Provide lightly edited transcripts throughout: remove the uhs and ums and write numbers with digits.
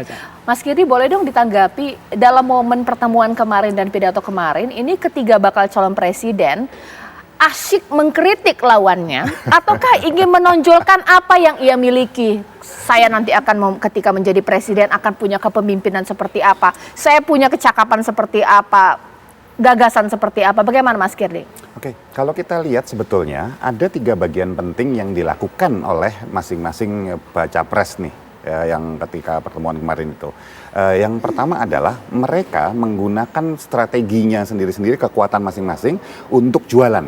Oke, Mas Kiri boleh dong ditanggapi dalam momen pertemuan kemarin dan pidato kemarin, ini ketiga bakal calon presiden asyik mengkritik lawannya ataukah ingin menonjolkan apa yang ia miliki? Saya nanti akan ketika menjadi presiden akan punya kepemimpinan seperti apa? Saya punya kecakapan seperti apa? Gagasan seperti apa? Bagaimana Mas Kirdi? Oke, kalau kita lihat sebetulnya ada 3 bagian penting yang dilakukan oleh masing-masing baca pres nih. Yang ketika pertemuan kemarin itu. Yang pertama adalah mereka menggunakan strateginya sendiri-sendiri, kekuatan masing-masing untuk jualan.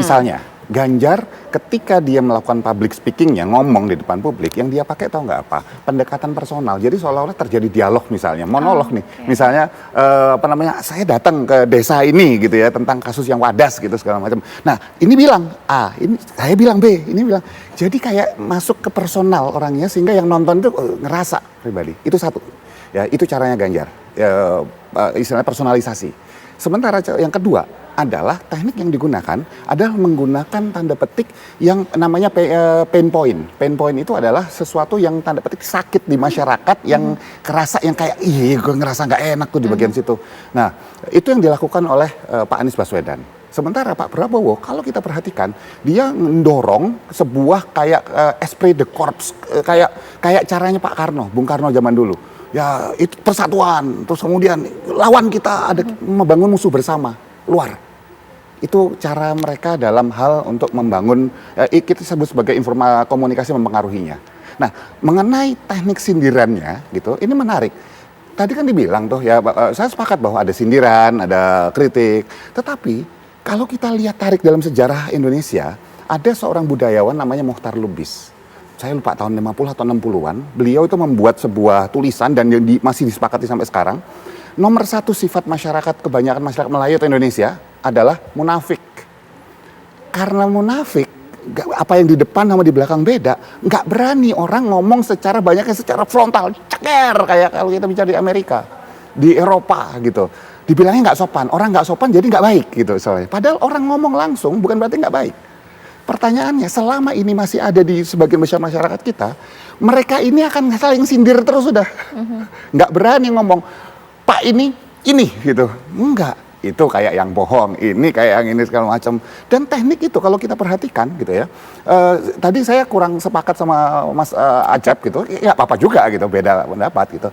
Misalnya Ganjar ketika dia melakukan public speakingnya, ngomong di depan publik, yang dia pakai tahu nggak apa? Pendekatan personal. Jadi seolah-olah terjadi dialog misalnya, monolog nih. Misalnya saya datang ke desa ini gitu ya, tentang kasus yang wadas gitu segala macam. Nah ini bilang A, ini saya bilang B, ini bilang. Jadi kayak masuk ke personal orangnya sehingga yang nonton itu ngerasa pribadi. Itu satu. Ya itu caranya Ganjar. Istilahnya personalisasi. Sementara yang kedua adalah teknik yang digunakan adalah menggunakan tanda petik yang namanya pain point. Pain point itu adalah sesuatu yang tanda petik sakit di masyarakat yang kerasa yang kayak gue ngerasa nggak enak tuh di bagian situ. Nah itu yang dilakukan oleh Pak Anies Baswedan. Sementara Pak Prabowo kalau kita perhatikan dia mendorong sebuah kayak esprit de corps kayak caranya Pak Karno, Bung Karno zaman dulu. Ya itu persatuan, terus kemudian lawan kita ada membangun musuh bersama luar. Itu cara mereka dalam hal untuk membangun, kita sebut sebagai komunikasi mempengaruhinya. Nah mengenai teknik sindirannya gitu, ini menarik. Tadi kan dibilang tuh ya, saya sepakat bahwa ada sindiran, ada kritik. Tetapi kalau kita lihat tarik dalam sejarah Indonesia, ada seorang budayawan namanya Mochtar Lubis. Saya lupa tahun 50 atau 60-an, beliau itu membuat sebuah tulisan dan masih disepakati sampai sekarang. Nomor 1 sifat masyarakat, kebanyakan masyarakat Melayu atau Indonesia adalah munafik. Karena munafik, apa yang di depan sama di belakang beda, nggak berani orang ngomong secara banyaknya secara frontal, ceker kayak kalau kita bicara di Amerika, di Eropa gitu. Dibilangnya nggak sopan, orang nggak sopan jadi nggak baik gitu soalnya. Padahal orang ngomong langsung bukan berarti nggak baik. Pertanyaannya, selama ini masih ada di sebagian besar masyarakat kita, mereka ini akan saling sindir terus sudah. Nggak berani ngomong, Pak ini gitu. Enggak, itu kayak yang bohong, ini kayak yang ini segala macam. Dan teknik itu kalau kita perhatikan gitu ya, tadi saya kurang sepakat sama Mas Ajab gitu, ya apa-apa juga gitu, beda pendapat gitu.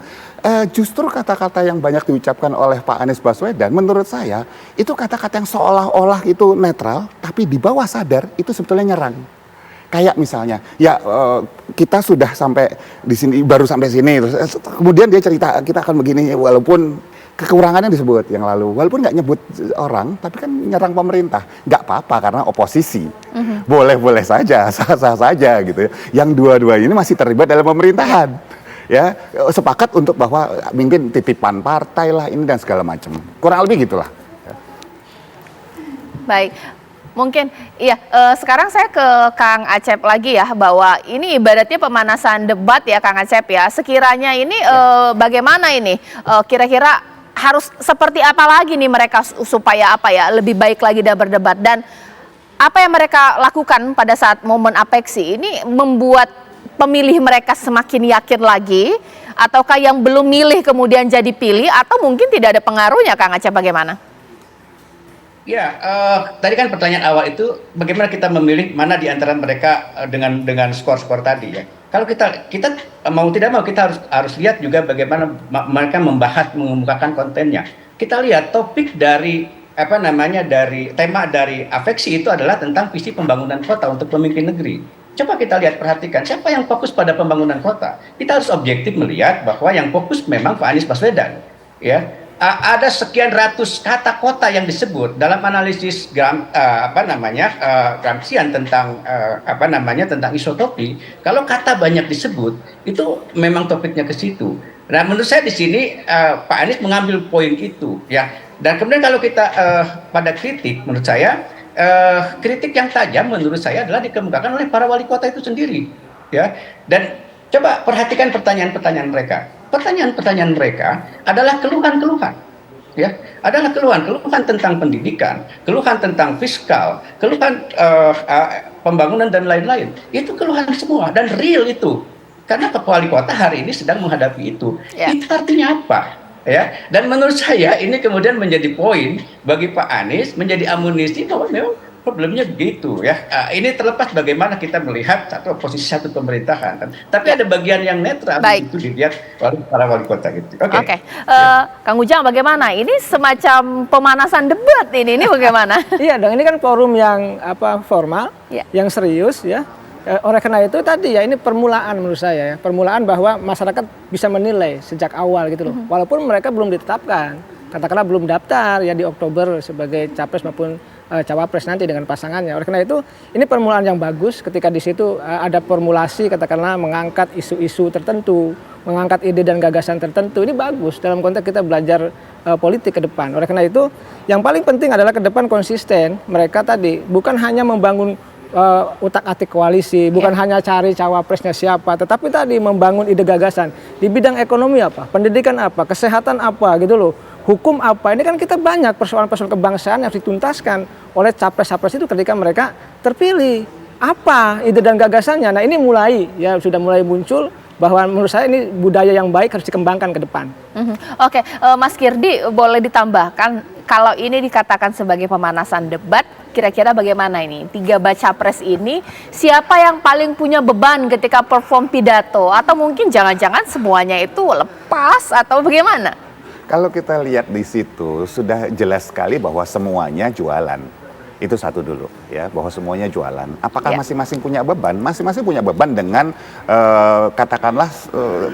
Justru kata-kata yang banyak diucapkan oleh Pak Anies Baswedan, menurut saya itu kata-kata yang seolah-olah itu netral, tapi di bawah sadar itu sebetulnya nyerang. Kayak misalnya, ya kita sudah sampai di sini, baru sampai sini, terus kemudian dia cerita kita akan begini, walaupun kekurangannya disebut yang lalu, walaupun nggak nyebut orang, tapi kan nyerang pemerintah, nggak apa-apa karena oposisi, boleh-boleh saja, sah-sah saja gitu. Yang dua-dua ini masih terlibat dalam pemerintahan. Ya, sepakat untuk bahwa mungkin titipan partai lah ini dan segala macam. Kurang lebih gitulah. Baik, mungkin iya. Sekarang saya ke Kang Acep lagi ya, bahwa ini ibaratnya pemanasan debat ya Kang Acep ya. Sekiranya ini bagaimana ini? Kira-kira harus seperti apa lagi nih mereka supaya apa ya lebih baik lagi dalam berdebat, dan apa yang mereka lakukan pada saat momen apeksi ini membuat pemilih mereka semakin yakin lagi, ataukah yang belum milih kemudian jadi pilih, atau mungkin tidak ada pengaruhnya Kang Acep, bagaimana? Ya, tadi kan pertanyaan awal itu bagaimana kita memilih mana di antara mereka dengan skor-skor tadi ya. Kalau kita mau tidak mau kita harus lihat juga bagaimana mereka mengemukakan kontennya. Kita lihat topik dari dari tema dari afeksi itu adalah tentang visi pembangunan kota untuk pemimpin negeri. Coba kita lihat, perhatikan siapa yang fokus pada pembangunan kota. Kita harus objektif melihat bahwa yang fokus memang Pak Anies Baswedan. Ya, ada sekian ratus kata kota yang disebut dalam analisis Gramscian tentang tentang isotopi. Kalau kata banyak disebut, itu memang topiknya ke situ. Nah, menurut saya di sini Pak Anies mengambil poin itu, ya. Dan kemudian kalau kita pada kritik, menurut saya kritik yang tajam menurut saya adalah dikemukakan oleh para wali kota itu sendiri, ya. Dan coba perhatikan pertanyaan-pertanyaan mereka. Pertanyaan-pertanyaan mereka adalah keluhan-keluhan, ya. Adalah keluhan tentang pendidikan, keluhan tentang fiskal, keluhan pembangunan dan lain-lain. Itu keluhan semua dan real itu. karena Pak Wali Kota hari ini sedang menghadapi itu. Ya. Itu artinya apa? Ya, dan menurut saya ini kemudian menjadi poin bagi Pak Anies, menjadi amunisi bahwa memang problemnya begitu ya. Ini terlepas bagaimana kita melihat satu posisi satu pemerintahan kan. Tapi ada bagian yang netral Baik. itu dilihat oleh para wali kota gitu. Oke. Kang Ujang bagaimana? Ini semacam pemanasan debat ini bagaimana? Iya dong, ini kan forum yang formal, Ya. yang serius ya. Oleh karena itu tadi ya ini permulaan menurut saya ya, permulaan bahwa masyarakat bisa menilai sejak awal gitu loh. Walaupun mereka belum ditetapkan, katakanlah belum daftar ya di Oktober sebagai capres maupun cawapres nanti dengan pasangannya. Oleh karena itu ini permulaan yang bagus ketika di situ ada formulasi katakanlah mengangkat isu-isu tertentu, mengangkat ide dan gagasan tertentu. Ini bagus dalam konteks kita belajar politik ke depan. Oleh karena itu yang paling penting adalah ke depan konsisten mereka tadi bukan hanya membangun utak-atik koalisi, bukan hanya cari cawapresnya siapa, tetapi tadi membangun ide gagasan di bidang ekonomi apa, pendidikan apa, kesehatan apa gitu loh, hukum apa. Ini kan kita banyak persoalan-persoalan kebangsaan yang harus dituntaskan oleh capres-capres itu ketika mereka terpilih. Apa ide dan gagasannya? Nah ini sudah mulai muncul bahwa menurut saya ini budaya yang baik harus dikembangkan ke depan. Oke, Mas Kirdi boleh ditambahkan kalau ini dikatakan sebagai pemanasan debat, kira-kira bagaimana ini? 3 baca pres ini siapa yang paling punya beban ketika perform pidato? Atau mungkin jangan-jangan semuanya itu lepas atau bagaimana? Kalau kita lihat di situ sudah jelas sekali bahwa semuanya jualan. Itu satu dulu ya, bahwa semuanya jualan. Apakah masing-masing punya beban? Masing-masing punya beban dengan katakanlah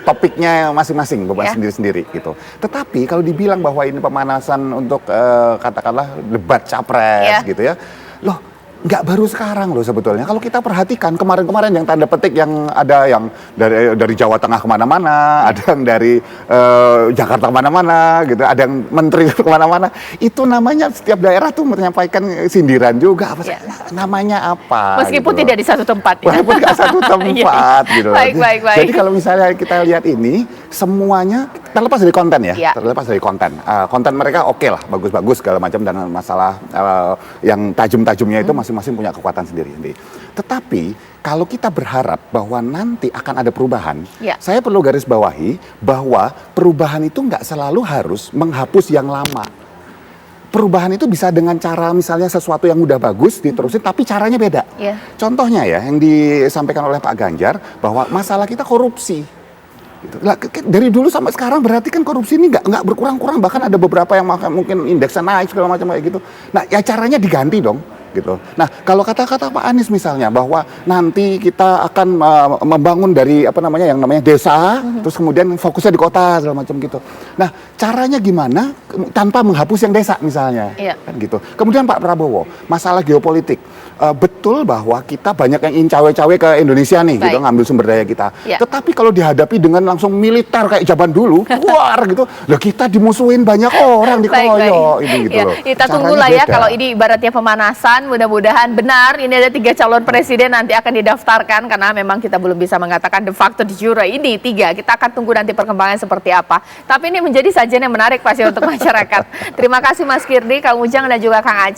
topiknya masing-masing, beban sendiri-sendiri gitu. Tetapi kalau dibilang bahwa ini pemanasan untuk katakanlah debat capres gitu ya. Loh, nggak baru sekarang loh sebetulnya. Kalau kita perhatikan kemarin-kemarin yang tanda petik yang ada yang dari Jawa Tengah kemana-mana, ada yang dari Jakarta kemana-mana, gitu, ada yang menteri kemana-mana. Itu namanya setiap daerah tuh menyampaikan sindiran juga. Namanya apa? Meskipun gitu tidak di satu tempat. Walaupun nggak satu tempat gitu. Baik. Jadi kalau misalnya kita lihat ini semuanya terlepas dari konten ya, terlepas dari konten. Konten mereka oke lah, bagus-bagus segala macam dan masalah yang tajam-tajamnya itu masing-masing punya kekuatan sendiri. Tetapi kalau kita berharap bahwa nanti akan ada perubahan, saya perlu garis bawahi bahwa perubahan itu nggak selalu harus menghapus yang lama. Perubahan itu bisa dengan cara misalnya sesuatu yang udah bagus diterusin tapi caranya beda. Contohnya ya yang disampaikan oleh Pak Ganjar bahwa masalah kita korupsi. Dari dulu sampai sekarang berarti kan korupsi ini nggak berkurang-kurang, bahkan ada beberapa yang mungkin indeksnya naik segala macam kayak gitu. Nah ya caranya diganti dong gitu. Nah kalau kata-kata Pak Anies misalnya bahwa nanti kita akan membangun dari yang namanya desa, terus kemudian fokusnya di kota segala macam gitu. Nah caranya gimana tanpa menghapus yang desa misalnya, kan gitu. Kemudian Pak Prabowo masalah geopolitik. Betul bahwa kita banyak yang ingin cawe-cawe ke Indonesia nih, gitu, ngambil sumber daya kita. Tetapi kalau dihadapi dengan langsung militer kayak zaman dulu, keluar gitu, loh kita dimusuhin banyak orang, dikeroyok, gitu loh. Kita tunggulah ya kalau ini ibaratnya pemanasan, mudah-mudahan benar ini ada 3 calon presiden nanti akan didaftarkan karena memang kita belum bisa mengatakan de facto de jure ini 3. Kita akan tunggu nanti perkembangan seperti apa. Tapi ini menjadi sajian yang menarik pasti untuk masyarakat. Terima kasih Mas Kirdi, Kang Ujang dan juga Kang Aceh.